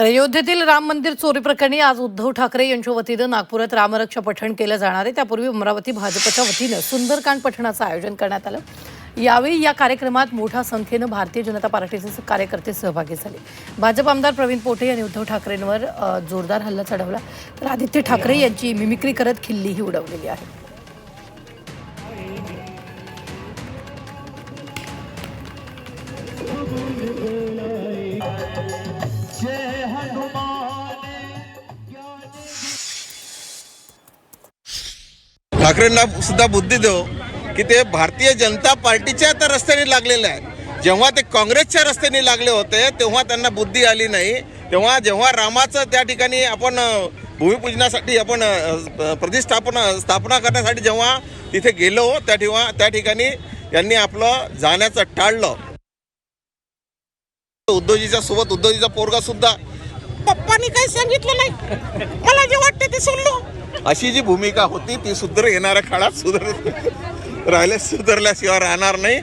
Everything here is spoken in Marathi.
तर अयोध्येतील राम मंदिर चोरी प्रकरणी आज उद्धव ठाकरे यांच्या वतीनं नागपुरात रामरक्षा पठण केलं जाणार आहे। त्यापूर्वी अमरावती भाजपच्या वतीनं सुंदरकांड पठणाचं आयोजन करण्यात आलं। यावेळी या कार्यक्रमात मोठ्या संख्येनं भारतीय जनता पार्टीचे कार्यकर्ते सहभागी झाले। भाजप आमदार प्रवीण पोटे यांनी उद्धव ठाकरेंवर जोरदार हल्ला चढवला, तर आदित्य ठाकरे यांची मिमिक्री करत खिल्लीही उडवलेली आहे। ठाकरेंना सुद्धा बुद्धी देऊ की ते भारतीय जनता पार्टीच्या तर रस्त्याने लागलेले आहेत। जेव्हा ते काँग्रेसच्या रस्त्याने लागले होते तेव्हा त्यांना बुद्धी आली नाही। तेव्हा जेव्हा रामाचं त्या ठिकाणी आपण भूमिपूजनासाठी आपण स्थापना करण्यासाठी जेव्हा तिथे गेलो त्या ठिकाणी यांनी आपलं जाण्याचं टाळलं। उद्धवजीच्या सोबत उद्धवजीचा पोरगा सुद्धा पप्पांनी काही सांगितलं नाही, मला जे वाटतं ते सोडलो, अशी जी भूमिका होती ती येणाऱ्या काळात सुधरल्याशिवाय राहणार नाही।